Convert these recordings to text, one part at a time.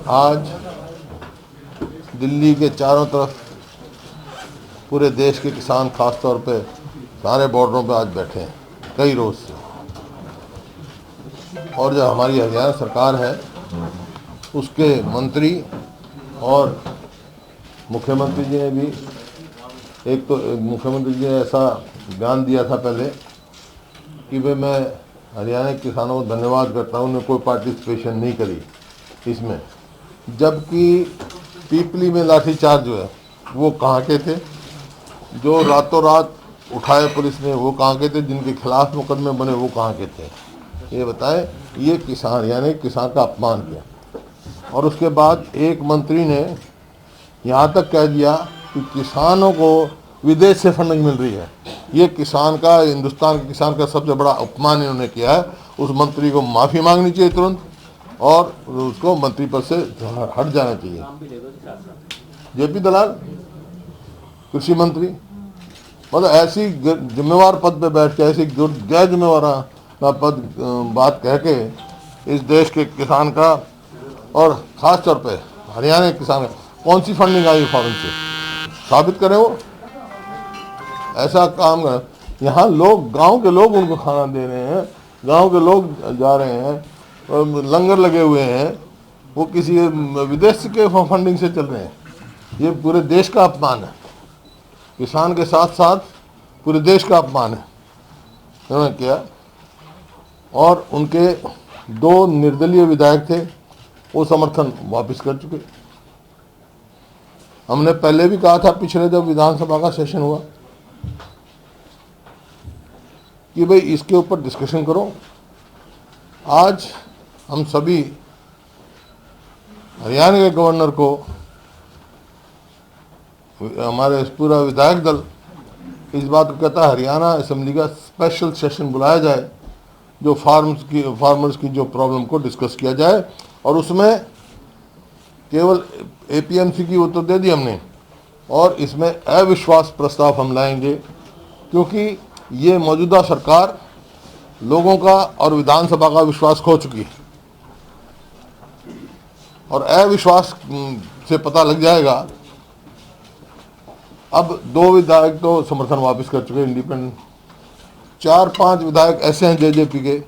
आज दिल्ली के चारों तरफ पूरे देश के किसान खास तौर पे सारे बॉर्डरों पे आज बैठे हैं कई रोज से। और जो हमारी हरियाणा सरकार है उसके मंत्री और मुख्यमंत्री जी ने भी मुख्यमंत्री जी ने ऐसा बयान दिया था पहले कि भाई मैं हरियाणा के किसानों को धन्यवाद करता हूँ, उन्होंने कोई पार्टिसिपेशन नहीं करी इसमें। जबकि पीपली में लाठीचार्ज जो है वो कहाँ के थे, जो रातों रात उठाए पुलिस ने वो कहाँ के थे, जिनके खिलाफ मुकदमे बने वो कहाँ के थे, ये बताएं। ये किसान यानी किसान का अपमान किया। और उसके बाद एक मंत्री ने यहाँ तक कह दिया कि किसानों को विदेश से फंडिंग मिल रही है। ये किसान का, हिंदुस्तान के किसान का सबसे बड़ा अपमान इन्होंने किया है। उस मंत्री को माफ़ी मांगनी चाहिए तुरंत और उसको मंत्री पद से हट जाना चाहिए। जेपी दलाल कृषि मंत्री, मतलब ऐसी जिम्मेवार पद पे बैठ के ऐसी गैर जिम्मेवार पद बात कह के इस देश के किसान का और ख़ास तौर पे हरियाणा के किसान का कौन सी फंडिंग आई फॉरेन से, साबित करें वो। ऐसा काम करें। यहाँ लोग, गांव के लोग उनको खाना दे रहे हैं, गांव के लोग जा रहे हैं, लंगर लगे हुए हैं, वो किसी विदेश के फंडिंग से चल रहे हैं। ये पूरे देश का अपमान है, किसान के साथ साथ पूरे देश का अपमान है उन्होंने किया। और उनके दो निर्दलीय विधायक थे, वो समर्थन वापस कर चुके। हमने पहले भी कहा था पिछले जब विधानसभा का सेशन हुआ कि भाई इसके ऊपर डिस्कशन करो। आज हम सभी हरियाणा के गवर्नर को, हमारे पूरा विधायक दल इस बात को कहता है हरियाणा असेंबली का स्पेशल सेशन बुलाया जाए, जो फार्मर्स की जो प्रॉब्लम को डिस्कस किया जाए। और उसमें केवल एपीएमसी की वो तो दे दी हमने, और इसमें अविश्वास प्रस्ताव हम लाएंगे, क्योंकि ये मौजूदा सरकार लोगों का और विधानसभा का विश्वास खो चुकी है। और अविश्वास से पता लग जाएगा। अब दो विधायक तो समर्थन वापस कर चुके इंडिपेंडेंट, 4-5 विधायक ऐसे हैं जेजेपी के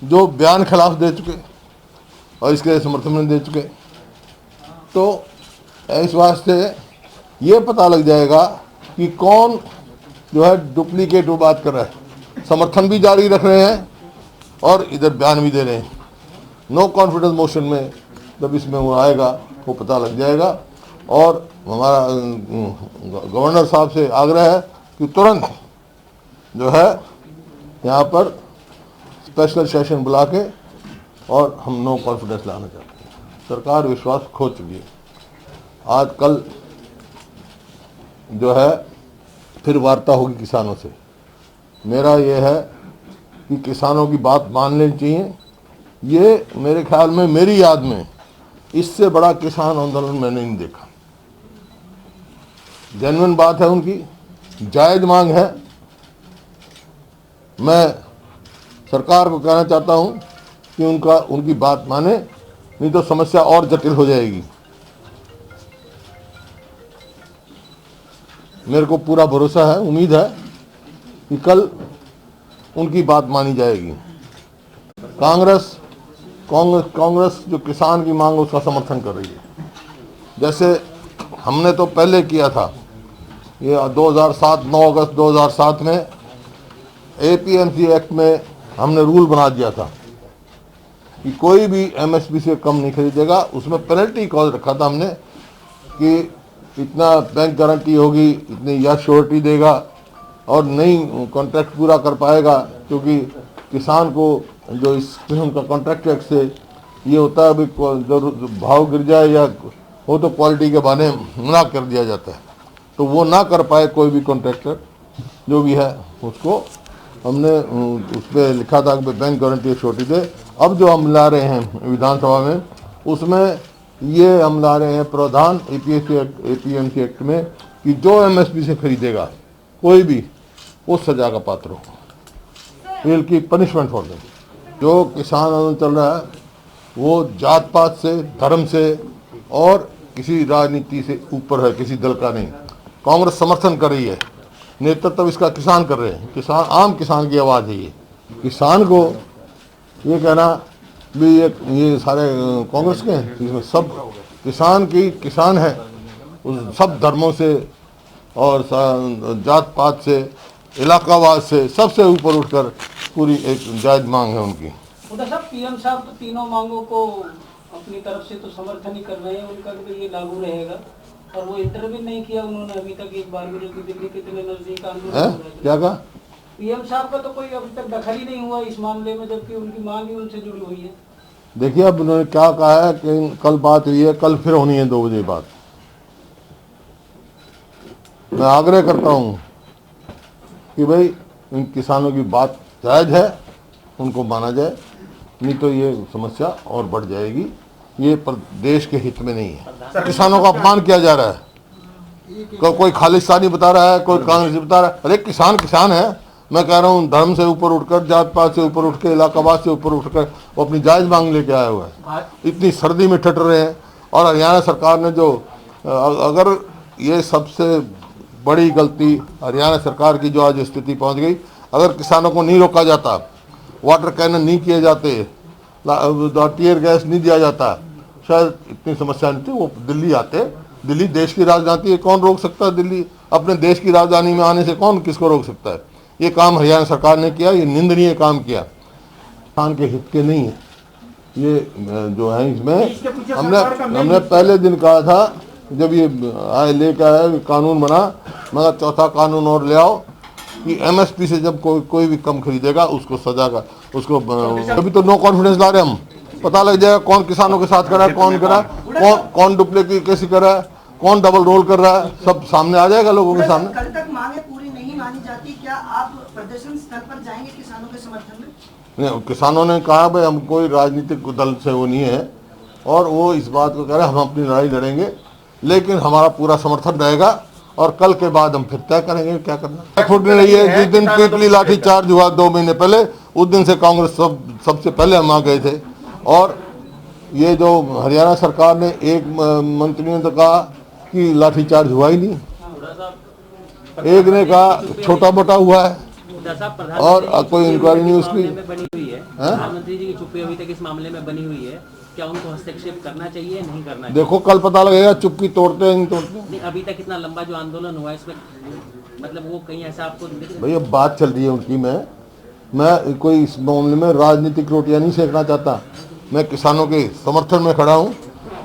जो बयान खिलाफ दे चुके और इसके समर्थन में दे चुके। तो इस वास्ते ये पता लग जाएगा कि कौन जो है डुप्लीकेट वो बात कर रहा है, समर्थन भी जारी रख रहे हैं और इधर बयान भी दे रहे हैं। नो कॉन्फिडेंस मोशन में जब इसमें वो आएगा वो पता लग जाएगा। और हमारा गवर्नर साहब से आग्रह है कि तुरंत जो है यहाँ पर स्पेशल सेशन बुला के, और हम नो कॉन्फिडेंस लाना चाहते हैं। सरकार विश्वास खो चुकी है। आज कल जो है फिर वार्ता होगी किसानों से। मेरा ये है कि किसानों की बात मान लेनी चाहिए। ये मेरे ख्याल में, मेरी याद में इससे बड़ा किसान आंदोलन मैंने नहीं देखा। जेन्युइन बात है उनकी, जायज़ मांग है। मैं सरकार को कहना चाहता हूं कि उनकी बात माने, नहीं तो समस्या और जटिल हो जाएगी। मेरे को पूरा भरोसा है, उम्मीद है कि कल उनकी बात मानी जाएगी। कांग्रेस जो किसान की मांग उसका समर्थन कर रही है। जैसे हमने तो पहले किया था, ये 2007 9 अगस्त 2007 में एपीएमसी एक्ट में हमने रूल बना दिया था कि कोई भी एमएसपी से कम नहीं खरीदेगा। उसमें पेनल्टी क्लॉज रखा था हमने कि इतना बैंक गारंटी होगी, इतनी या श्योरिटी देगा, और नहीं कॉन्ट्रैक्ट पूरा कर पाएगा, क्योंकि किसान को जो इस किस्म का कॉन्ट्रैक्ट एक्ट से ये होता है, जो भाव गिर जाए या हो तो क्वालिटी के बहाने मना कर दिया जाता है। तो वो ना कर पाए कोई भी कॉन्ट्रैक्टर जो भी है, उसको हमने उस पर लिखा था कि बैंक गारंटी श्योरिटी दे। अब जो हम ला रहे हैं विधानसभा में, उसमें ये हम ला रहे हैं प्रावधान एपीएमसी एक्ट में कि जो एमएसपी से खरीदेगा कोई भी, वो सजा का पात्र हो, जेल की पनिशमेंट फॉर देम। जो किसान आंदोलन चल रहा है वो जात पात से, धर्म से और किसी राजनीति से ऊपर है, किसी दल का नहीं। कांग्रेस समर्थन कर रही है, नेतृत्व इसका किसान कर रहे हैं। किसान, आम किसान की आवाज़ है ये। किसान को ये कहना भी ये सारे कांग्रेस के हैं, इसमें सब किसान की किसान है, उस सब धर्मों से और जात पात से, इलाकावाद से, सबसे ऊपर उठकर पूरी एक जायज़ मांग है उनकी। उधर साहब पीएम साहब तो तीनों मांगों को अपनी तरफ से तो समर्थन ही कर रहे हैं, उनका भी ये लागू रहेगा। और वो इंटरव्यू नहीं किया उन्होंने अभी तक एक बार भी, कि दिल्ली कितने नजदीक आंदोलन हो रहा है। क्या कहा? पीएम साहब का तो कोई अभी तक दखल ही नहीं हुआ इस मामले में, जबकि उनकी मांग ही उनसे जुड़ी हुई है। देखिए, अब उन्होंने क्या कहा है कि कल बात हुई है, कल फिर होनी है 2 बजे बात। मैं आग्रह करता हूं कि भाई इन किसानों की बात जायज़ है, उनको माना जाए, नहीं तो ये समस्या और बढ़ जाएगी। ये पर देश के हित में नहीं है। किसानों का अपमान किया जा रहा है, कोई खालिस्तानी बता रहा है, कोई कांग्रेसी बता रहा है। अरे किसान किसान है। मैं कह रहा हूँ धर्म से ऊपर उठकर, जात पात से ऊपर उठकर, इलाकावाद से ऊपर उठकर वो अपनी जायज़ मांग लेके आया हुआ है। इतनी सर्दी में ठट रहे हैं। और हरियाणा सरकार ने जो, अगर ये सबसे बड़ी गलती हरियाणा सरकार की जो आज स्थिति पहुंच गई, अगर किसानों को नहीं रोका जाता, वाटर कैनन नहीं किए जाते, टीयर गैस नहीं दिया जाता, शायद इतनी समस्या नहीं थी। वो दिल्ली आते। दिल्ली देश की राजधानी है, कौन रोक सकता है? दिल्ली अपने देश की राजधानी में आने से कौन किसको रोक सकता है? ये काम हरियाणा सरकार ने किया, ये निंदनीय काम किया, किसान के हित के नहीं है ये जो है। इसमें हमने पहले दिन कहा था, जब ये आए लेकर आया कानून बना, मगर चौथा कानून और ले आओ कि एमएसपी से जब कोई भी कम खरीदेगा उसको सजा का, उसको अभी तो नो कॉन्फिडेंस ला रहे हम। पता लग जाएगा कौन किसानों के साथ करा है, कौन करा, कौन डुप्लीकेट कैसे कर रहा है, कौन डबल रोल कर रहा है, सब सामने आ जाएगा लोगों के सामने। कल तक मांगे पूरी नहीं मानी जाती, क्या आप प्रदर्शन स्थल पर जाएंगे किसानों के समर्थन में? नहीं, किसानों ने कहा भाई हम कोई राजनीतिक दल से वो नहीं है, और वो इस बात को कह रहे हैं हम अपनी लड़ाई लड़ेंगे, लेकिन हमारा पूरा समर्थन रहेगा। और कल के बाद हम फिर तय करेंगे क्या करना। फुट नहीं रही है। जिस दिन पीपली लाठी चार्ज हुआ 2 महीने पहले, उस दिन से कांग्रेस सबसे पहले हम आ गए थे। और ये जो हरियाणा सरकार ने, एक मंत्री ने तो कहा कि लाठी चार्ज हुआ ही नहीं, एक ने कहा छोटा मोटा हुआ है, और कोई इंक्वायरी नहीं उसकी बनी हुई है। प्रधानमंत्री जी की चुप्पी अभी तक इस मामले में बनी हुई है, क्या उनको हस्तक्षेप करना चाहिए, नहीं करना चाहिए? देखो कल पता लगेगा चुप्पी तोड़ते हैं नहीं तोड़ते। नहीं, अभी तक इतना लंबा जो आंदोलन हुआ इसमें मतलब वो कहीं ऐसा आपको भैया बात चल रही है उनकी। मैं कोई इस मामले में राजनीतिक रोटियां नहीं सेकना चाहता। मैं किसानों के समर्थन में खड़ा हूं,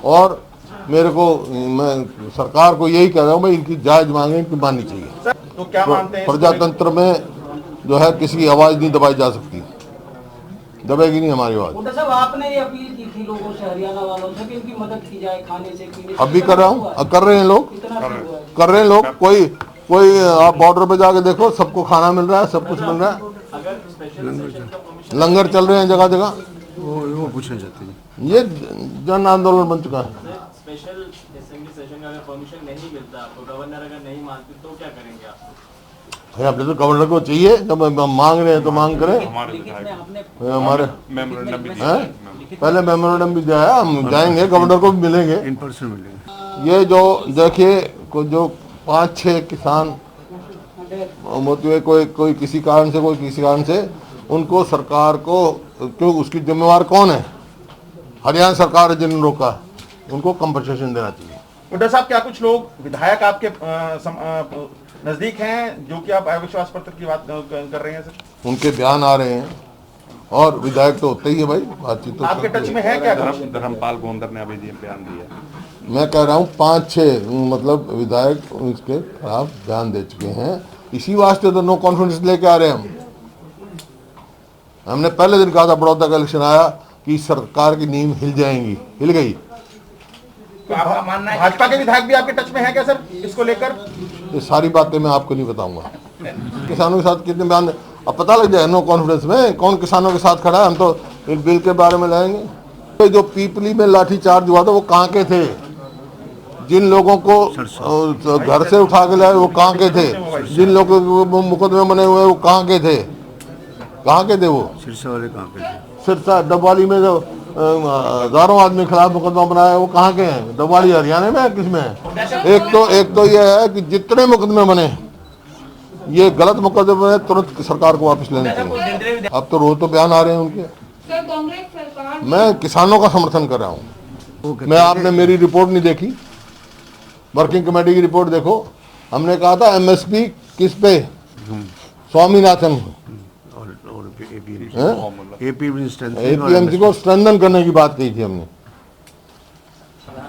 और मैं सरकार को यही कह रहा हूं भाई इनकी जायज मांगे इनकी माननी चाहिए। तो क्या मानते हैं? प्रजातंत्र में जो है किसी की आवाज़ नहीं दबाई जा सकती, दबेगी नहीं हमारी आवाज़। साहब आपने ये अपील की थी लोगों से, हरियाणा वालों से, कि इनकी मदद की जाए खाने से, पीने से। अब भी कर रहा हूँ, कर रहे हैं लोग, कर रहे हैं लोग। कोई आप बॉर्डर पे जाके देखो, सबको खाना मिल रहा है, सब कुछ मिल रहा है। लंगर चल रहे हैं जगह जगह। वो पूछना चाहते हैं, ये जन आंदोलन बन चुका है। स्पेशल असेंबली सेशन का अगर परमिशन नहीं मिलता आपको, गवर्नर अगर नहीं मानते तो क्या करेंगे आप? भाई अपने तो गवर्नर को चाहिए, जब हम मांग रहे हैं तो मांग करें। हमारे पहले मेमोरेंडम भी दिया है, हम जाएंगे गवर्नर को भी मिलेंगे, इन पर्सन मिलेंगे। ये जो देखिए जो 5-6 किसान मौत हुए, कोई किसी कारण से, उनको सरकार को क्यों, उसकी जिम्मेवार कौन है? हरियाणा सरकार है जिन्होंने रोका, उनको कंपनसेशन देना चाहिए। हुड्डा साहब, क्या कुछ लोग विधायक आपके नजदीक हैं जो कि आप अविश्वास पत्र की बात कर रहे हैं सर? उनके बयान आ रहे हैं, और विधायक तो होते ही है भाई, बातचीत तो आपके टच में है क्या? धर्मपाल गोंदर ने अभी बयान दिया। मैं कह रहा हूँ 5-6 मतलब विधायक इसके खिलाफ बयान दे चुके हैं। इसी वास्ते तो नो कॉन्फिडेंस लेके आ रहे हैं हम। हमने पहले दिन कहा था बड़ौदा का इलेक्शन आया कि सरकार की नींव हिल जाएंगी, हिल गई। तो आपका मानना है भाजपा के विधायक भी आपके टच में है क्या सर इसको लेकर? ये सारी बातें मैं आपको नहीं बताऊंगा। किसानों के साथ कितने बयान, अब पता लग जाए नो कॉन्फिडेंस में कौन किसानों के साथ खड़ा है। हम तो इस बिल के बारे में लाएंगे। तो जो पीपली में लाठी चार्ज हुआ था वो कहाँ के थे? जिन लोगों को घर से उठा के लाए वो कहाँ के थे? जिन लोगों को मुकदमे बने हुए वो कहाँ के थे? कहाँ के थे वो? सिरसा वाले कहाँ के थे? सिरसा डबवाली में जो हजारों आदमी के खिलाफ मुकदमा बनाया, वो कहाँ के हैं? दवाली हरियाणा में है, किसमें है? एक तो ये है कि जितने मुकदमे बने ये गलत मुकदमे बने, तुरंत सरकार को वापस लेने चाहिए। अब तो रोज तो बयान आ रहे हैं उनके। सर कांग्रेस सरकार मैं किसानों का समर्थन कर रहा हूँ। मैं, आपने मेरी रिपोर्ट नहीं देखी, वर्किंग कमेटी की रिपोर्ट देखो। हमने कहा था एमएसपी किस पे? स्वामीनाथन, एपीएमसी को स्ट्रेंथन करने की बात कही थी हमने,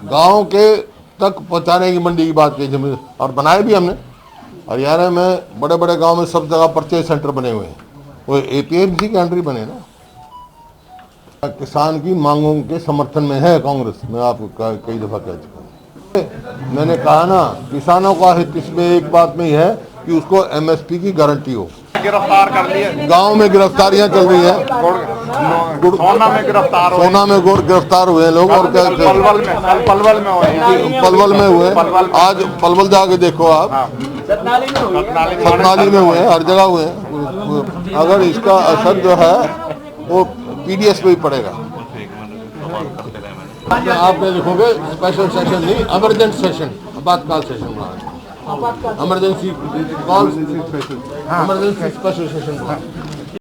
गांव के तक पहुंचाने की मंडी की बात कही थी हमने, और बनाए भी हमने। हरियाणा में बड़े बड़े गांव में सब जगह परचेज सेंटर बने हुए हैं, वो एपीएमसी के अंडर ही बने ना। किसान की मांगों के समर्थन में है कांग्रेस, मैं आपको कई दफा कह चुका हूँ। मैंने कहा ना, किसानों का हित इसमें एक बात में ही है कि उसको एमएसपी की गारंटी हो। गिरफ्तार कर लिए, गांव में गिरफ्तारियां चल रही हैं, सोना में गिरफ्तार हो, सोना में गिरफ्तार हुए लोग, और क्या पलवल में हुए, आज पलवल जाके देखो आप, सतनाली में हुए, हर जगह हुए हैं। अगर इसका असर जो है वो पीडीएस पे ही पड़ेगा। आपने देखोगे स्पेशल सेशन नहीं, इमरजेंट सेशन, आपातकाल session, emergency call, emergency special session.